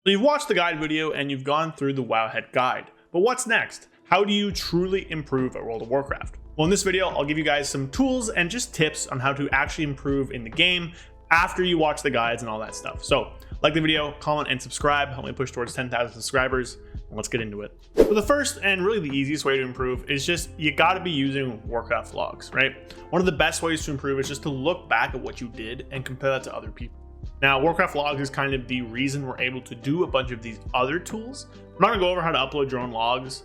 So you've watched the guide video and you've gone through the Wowhead guide, but what's next? How do you truly improve at World of Warcraft? Well, in this video, I'll give you guys some tools and just tips on how to actually improve in the game after you watch the guides and all that stuff. So like the video, comment, and subscribe. Help me push towards 10,000 subscribers. Let's get into it. So the first and really the easiest way to improve is just, you gotta be using Warcraft logs, right? One of the best ways to improve is just to look back at what you did and compare that to other people. Now, Warcraft logs is kind of the reason we're able to do a bunch of these other tools. We're not gonna go over how to upload your own logs.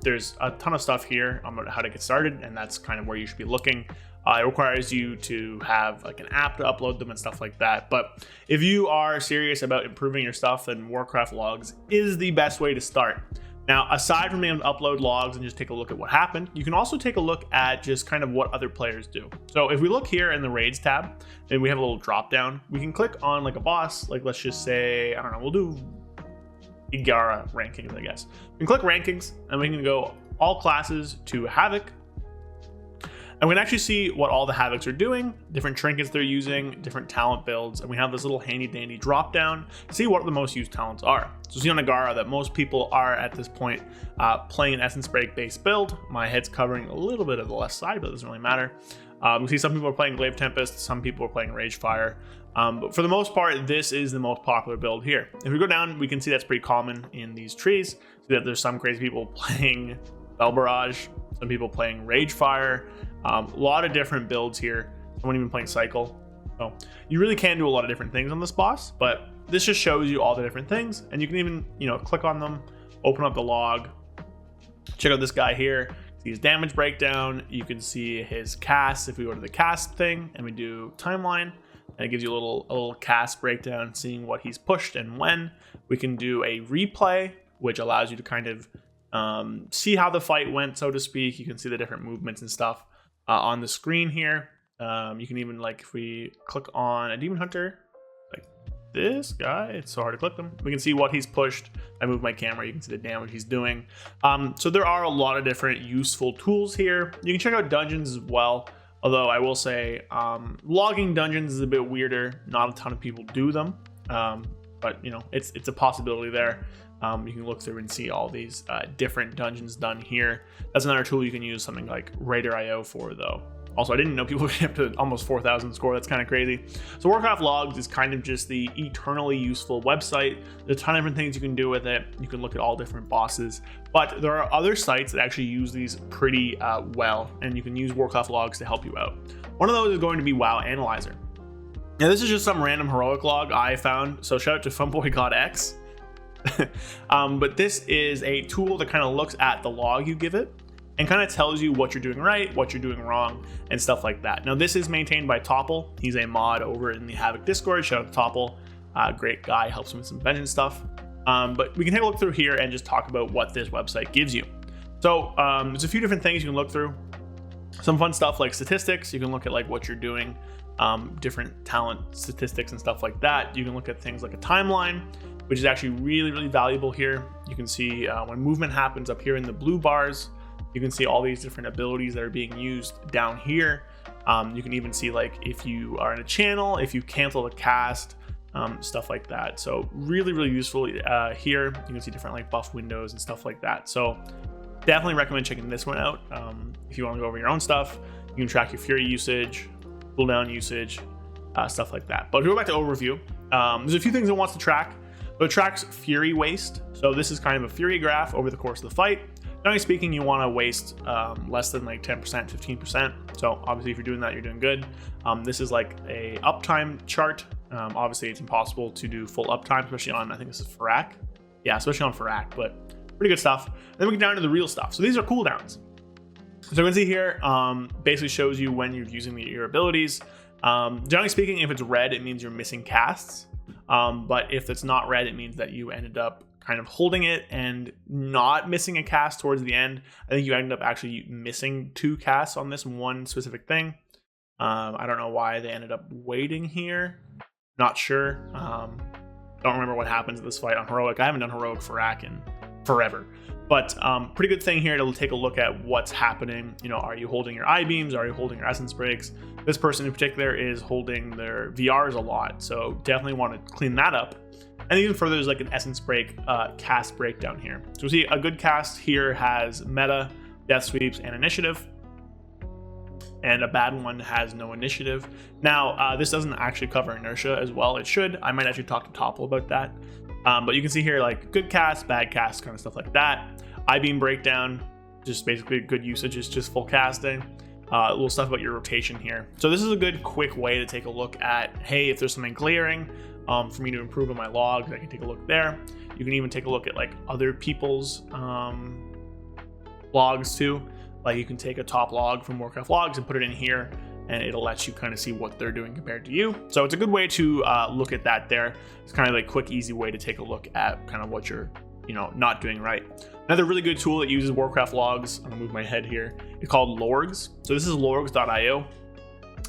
There's a ton of stuff here on how to get started, and that's kind of where you should be looking. It requires you to have like an app to upload them and stuff like that. But if you are serious about improving your stuff, then Warcraft logs is the best way to start. Now, aside from being able to upload logs and just take a look at what happened, you can also take a look at just kind of what other players do. So if we look here in the raids tab, and we have a little drop down, we can click on like a boss, like let's just say, I don't know, we'll do Igara rankings, I guess. We can click rankings and we can go all classes to Havoc. And we can actually see what all the Havocs are doing, different trinkets they're using, different talent builds, and we have this little handy dandy drop down to see what the most used talents are. So see on Igara that most people are at this point playing an Essence Break based build. My head's covering a little bit of the left side, but it doesn't really matter. We see some people are playing Glaive Tempest, some people are playing Rage Fire. But for the most part, this is the most popular build here. If we go down, we can see that's pretty common in these trees. See that there's some crazy people playing Bell Barrage, some people playing Rage Fire. A lot of different builds here. Someone even playing Cycle. So you really can do a lot of different things on this boss, but this just shows you all the different things, and you can even, click on them, open up the log, check out this guy here, see his damage breakdown. You can see his cast. If we go to the cast thing and we do timeline, and it gives you a little cast breakdown, seeing what he's pushed and when. We can do a replay, which allows you to kind of see how the fight went, so to speak. You can see the different movements and stuff on the screen here. You can even, like, if we click on a Demon Hunter, like this guy, it's so hard to click them. We can see what he's pushed. I move my camera, you can see the damage he's doing. So there are a lot of different useful tools here. You can check out dungeons as well. Although I will say, logging dungeons is a bit weirder. Not a ton of people do them, but it's a possibility there. You can look through and see all these different dungeons done here. That's another tool you can use something like Raider.io for, though. Also, I didn't know people would get up to almost 4,000 score. That's kind of crazy. So Warcraft logs is kind of just the eternally useful website. There's a ton of different things you can do with it. You can look at all different bosses, but there are other sites that actually use these pretty well, and you can use Warcraft logs to help you out. One of those is going to be WoW Analyzer. Now, this is just some random heroic log I found, so shout out to FunboyGodX. But this is a tool that kind of looks at the log you give it and kind of tells you what you're doing right, what you're doing wrong, and stuff like that. Now, this is maintained by Topple. He's a mod over in the Havoc Discord. Shout out to Topple. Great guy, helps him with some vengeance stuff. But we can take a look through here and just talk about what this website gives you. So there's a few different things you can look through. Some fun stuff like statistics. You can look at like what you're doing, different talent statistics and stuff like that. You can look at things like a timeline, which is actually really, really valuable here. You can see when movement happens up here in the blue bars. You can see all these different abilities that are being used down here. You can even see like if you are in a channel, if you cancel a cast, stuff like that. So really, really useful here. You can see different like buff windows and stuff like that. So definitely recommend checking this one out. If you want to go over your own stuff, you can track your Fury usage, cooldown usage, stuff like that. But if we go back to overview, there's a few things it wants to track. So it tracks Fury waste. So this is kind of a Fury graph over the course of the fight. Generally speaking, you want to waste less than like 10%, 15%. So obviously if you're doing that, you're doing good. This is like a uptime chart. Obviously it's impossible to do full uptime, especially on, I think this is Farak. Yeah, especially on Farak, but pretty good stuff. Then we get down to the real stuff. So these are cooldowns. So you can see here, basically shows you when you're using your abilities. Generally speaking, if it's red, it means you're missing casts. But if it's not red, it means that you ended up kind of holding it and not missing a cast towards the end. I think you ended up actually missing 2 casts on this one specific thing. I don't know why they ended up waiting here. Not sure. Don't remember what happens in this fight on Heroic. I haven't done Heroic Farak in forever. But pretty good thing here to take a look at what's happening. Are you holding your I-beams? Are you holding your Essence Breaks? This person in particular is holding their VRs a lot. So definitely want to clean that up And even further, there's like an essence break cast breakdown here. So we see a good cast here has meta, death sweeps, and initiative. And a bad one has no initiative. Now, this doesn't actually cover inertia as well. It should. I might actually talk to Topple about that. But you can see here like good cast, bad cast, kind of stuff like that. I-beam breakdown, just basically good usage, is just full casting. A little stuff about your rotation here. So this is a good quick way to take a look at, hey, if there's something glaring for me to improve on my logs, I can take a look there. You can even take a look at like other people's logs too. Like you can take a top log from Warcraft logs and put it in here, and it'll let you kind of see what they're doing compared to you. So it's a good way to look at that there. It's kind of like a quick, easy way to take a look at kind of what you're, not doing right. Another really good tool that uses Warcraft logs, I'm gonna move my head here, it's called Lorgs. So this is lorgs.io.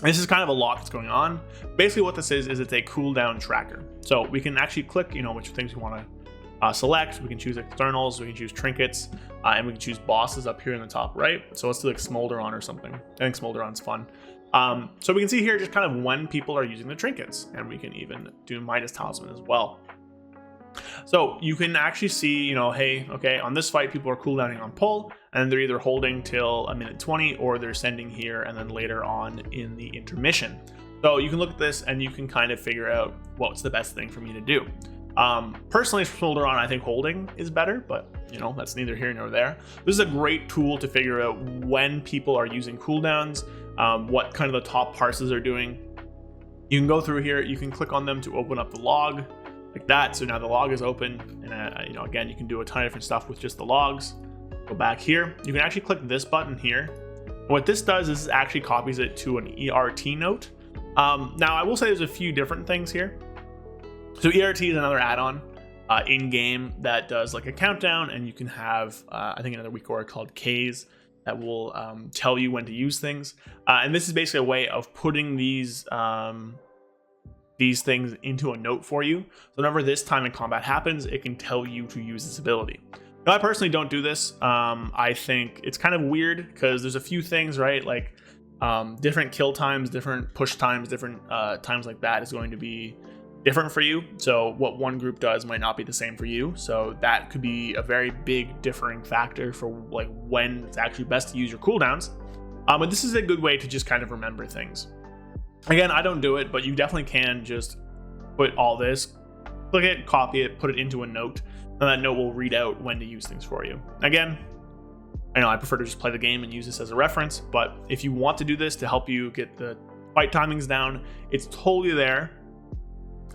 This is kind of a lot that's going on. Basically what this is it's a cooldown tracker. So we can actually click, which things we want to select. We can choose externals, we can choose trinkets, and we can choose bosses up here in the top right. So let's do like Smolderon or something. I think Smolderon's fun. So we can see here just kind of when people are using the trinkets, and we can even do Midas Talisman as well. So you can actually see, hey, okay, on this fight, people are cooldowning on pull, and they're either holding till a minute 20 or they're sending here and then later on in the intermission. So you can look at this and you can kind of figure out what's the best thing for me to do. Personally, for Smolderon, I think holding is better, but that's neither here nor there. This is a great tool to figure out when people are using cooldowns, what kind of the top parses are doing. You can go through here, you can click on them to open up the log like that. So now the log is open, and again, you can do a ton of different stuff with just the logs. Go back here, you can actually click this button here. And what this does is it actually copies it to an ERT note. Now I will say there's a few different things here. So ERT is another add-on in-game that does like a countdown, and you can have I think another weak aura called K's that will tell you when to use things. And this is basically a way of putting these things into a note for you. So whenever this time in combat happens, it can tell you to use this ability. Now, I personally don't do this. I think it's kind of weird because there's a few things, right? Like different kill times, different push times, different times like that is going to be different for you. So what one group does might not be the same for you. So that could be a very big differing factor for like when it's actually best to use your cooldowns. But this is a good way to just kind of remember things. Again, I don't do it, but you definitely can just put all this, click it, copy it, put it into a note, and that note will read out when to use things for you. Again, I know I prefer to just play the game and use this as a reference, but if you want to do this to help you get the fight timings down, it's totally there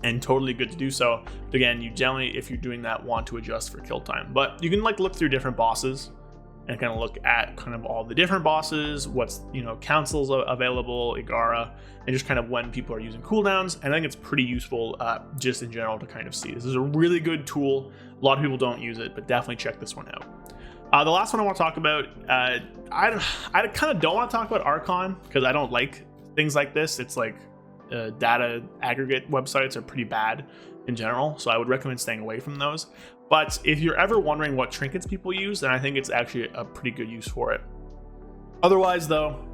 and totally good to do so. But again, you generally, if you're doing that, want to adjust for kill time. But you can like look through different bosses and kind of look at kind of all the different bosses, what's, councils available, Igara, and just kind of when people are using cooldowns. And I think it's pretty useful just in general to kind of see. This is a really good tool. A lot of people don't use it, but definitely check this one out. The last one I want to talk about, I kind of don't want to talk about Archon because I don't like things like this. It's like data aggregate websites are pretty bad in general, so I would recommend staying away from those. But if you're ever wondering what trinkets people use, then I think it's actually a pretty good use for it. Otherwise, though,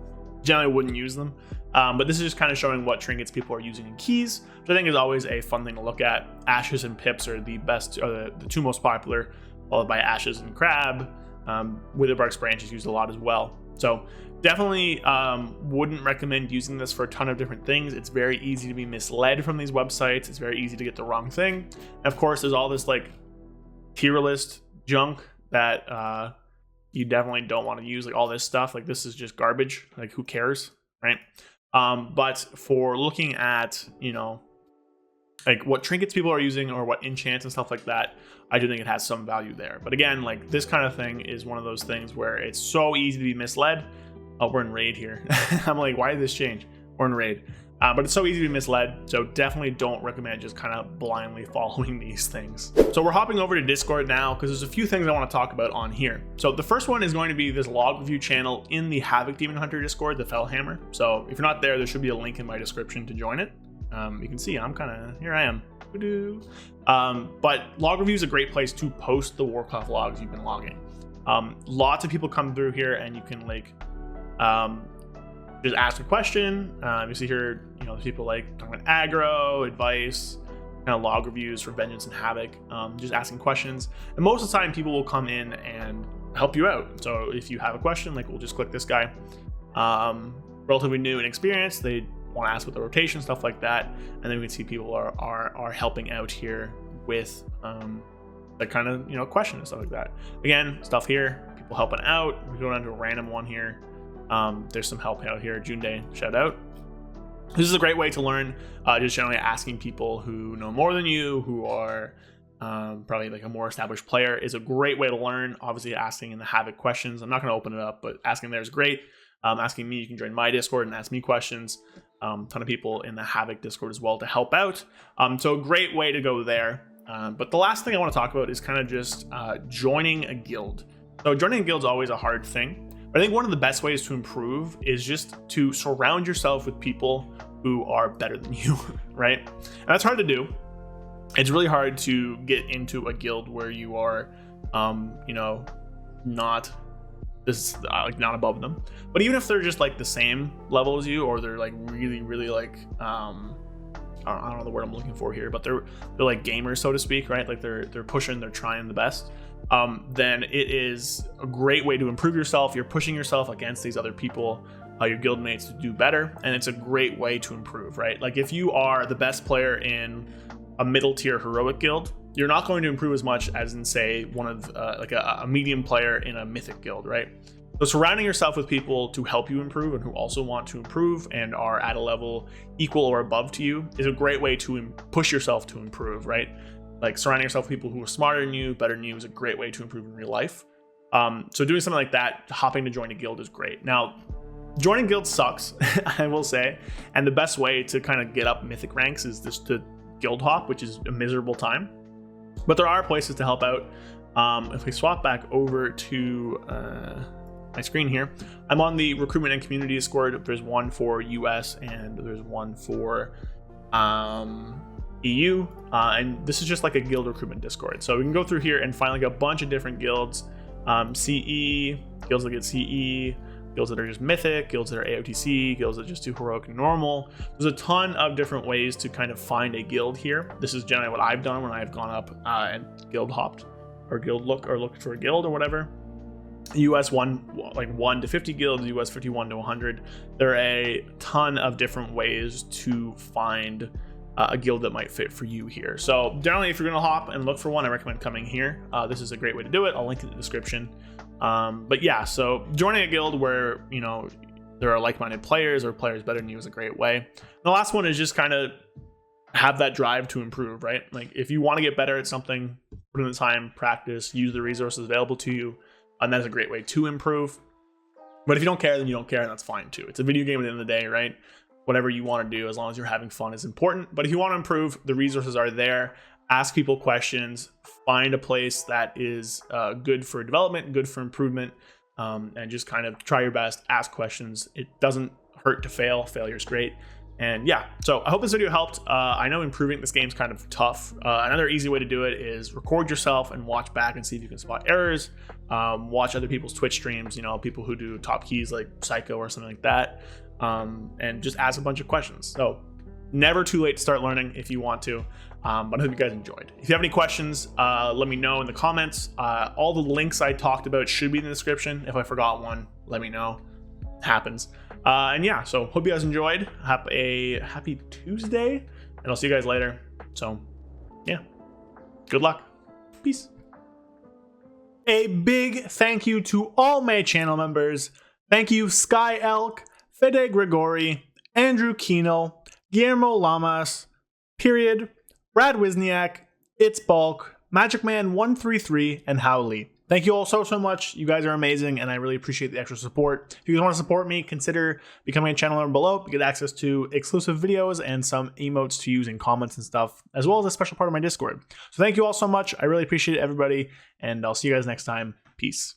generally wouldn't use them. But this is just kind of showing what trinkets people are using in keys, which I think is always a fun thing to look at. Ashes and Pips are the best, the two most popular, followed by Ashes and Crab. Witherbark's Branch is used a lot as well. So definitely wouldn't recommend using this for a ton of different things. It's very easy to be misled from these websites. It's very easy to get the wrong thing. And of course, there's all this like tier list junk that you definitely don't want to use. Like all this stuff, like this is just garbage. Like who cares, right? But for looking at, like what trinkets people are using or what enchants and stuff like that, I do think it has some value there. But again, like this kind of thing is one of those things where it's so easy to be misled. Oh, we're in raid here. I'm like, why did this change? We're in raid. But it's so easy to be misled, so definitely don't recommend just kind of blindly following these things. So we're hopping over to Discord now because there's a few things I want to talk about on here. So the first one is going to be this log review channel in the Havoc Demon Hunter Discord, the Fellhammer. So if you're not there, there should be a link in my description to join it. You can see I'm kind of, here I am. But log review is a great place to post the Warcraft logs you've been logging. Lots of people come through here and you can like, just ask a question. You see here, there's people like talking about aggro, advice, kind of log reviews for Vengeance and Havoc, just asking questions. And most of the time people will come in and help you out. So if you have a question, like we'll just click this guy, relatively new and experienced, they want to ask about the rotation, stuff like that. And then we can see people are helping out here with that kind of, you know, question and stuff like that. Again, stuff here, people helping out. We go down to a random one here. There's some help out here. June Day, shout out. This is a great way to learn, just generally asking people who know more than you, who are probably like a more established player, is a great way to learn. Obviously, asking in the Havoc questions, I'm not going to open it up, but asking there is great. Asking me, you can join my Discord and ask me questions. Ton of people in the Havoc Discord as well to help out. So a great way to go there. But the last thing I want to talk about is kind of just joining a guild. So joining a guild is always a hard thing. But I think one of the best ways to improve is just to surround yourself with people who are better than you, right? And that's hard to do. It's really hard to get into a guild where you are, you know, not like not above them. But even if they're just like the same level as you, or they're like really like I don't know the word I'm looking for here, but they're like gamers, so to speak, right? Like they're pushing, they're trying the best. Then it is a great way to improve yourself. You're pushing yourself against these other people, your guild mates, to do better, and it's a great way to improve, right? Like if you are the best player in a middle tier heroic guild, you're not going to improve as much as in, say, one of like a medium player in a mythic guild, right? So surrounding yourself with people to help you improve and who also want to improve and are at a level equal or above to you is a great way to push yourself to improve, right? Like surrounding yourself with people who are smarter than you, better than you, is a great way to improve in real life. So doing something like that, hopping to join a guild, is great. Now, joining guilds sucks, I will say, and the best way to kind of get up mythic ranks is just to guild hop, which is a miserable time. But there are places to help out. If we swap back over to my screen here, I'm on the recruitment and community Discord. There's one for US and there's one for EU, and this is just like a guild recruitment Discord. So we can go through here and find like a bunch of different guilds, CE, guilds that get CE, guilds that are just mythic, guilds that are AOTC, guilds that just do heroic and normal. There's a ton of different ways to kind of find a guild here. This is generally what I've done when I've gone up and guild hopped or looked for a guild or whatever. US 1 to 50 guilds, US 51 to 100. There are a ton of different ways to find a guild that might fit for you here. So generally, if you're going to hop and look for one, I recommend coming here. This is a great way to do it. I'll link it in the description. But yeah, so joining a guild where, you know, there are like-minded players or players better than you is a great way. And the last one is just kind of have that drive to improve, right? Like if you want to get better at something, put in the time, practice, use the resources available to you, and that's a great way to improve. But if you don't care, then you don't care, and that's fine too. It's a video game at the end of the day, right? Whatever you want to do, as long as you're having fun, is important. But if you want to improve, the resources are there. Ask people questions, find a place that is good for development, good for improvement, and just kind of try your best, ask questions. It doesn't hurt to fail. Failure's great. And yeah, so I hope this video helped. I know improving this game's kind of tough. Another easy way to do it is record yourself and watch back and see if you can spot errors. Watch other people's Twitch streams, you know, people who do top keys like Psycho or something like that, and just ask a bunch of questions. So never too late to start learning if you want to. But I hope you guys enjoyed. If you have any questions, let me know in the comments. All the links I talked about should be in the description. If I forgot one, let me know. It happens. And yeah, so hope you guys enjoyed. Have a happy Tuesday, and I'll see you guys later. So yeah, good luck. Peace. A big thank you to all my channel members. Thank you Sky Elk, Fede Gregori, Andrew Kino, Guillermo Lamas, Period, Brad Wisniak, It's Bulk, Magic Man 133, and Howley. Thank you all so much. You guys are amazing, and I really appreciate the extra support. If you guys want to support me, consider becoming a channel member below. You get access to exclusive videos and some emotes to use in comments and stuff, as well as a special part of my Discord. So thank you all so much. I really appreciate it, everybody, and I'll see you guys next time. Peace.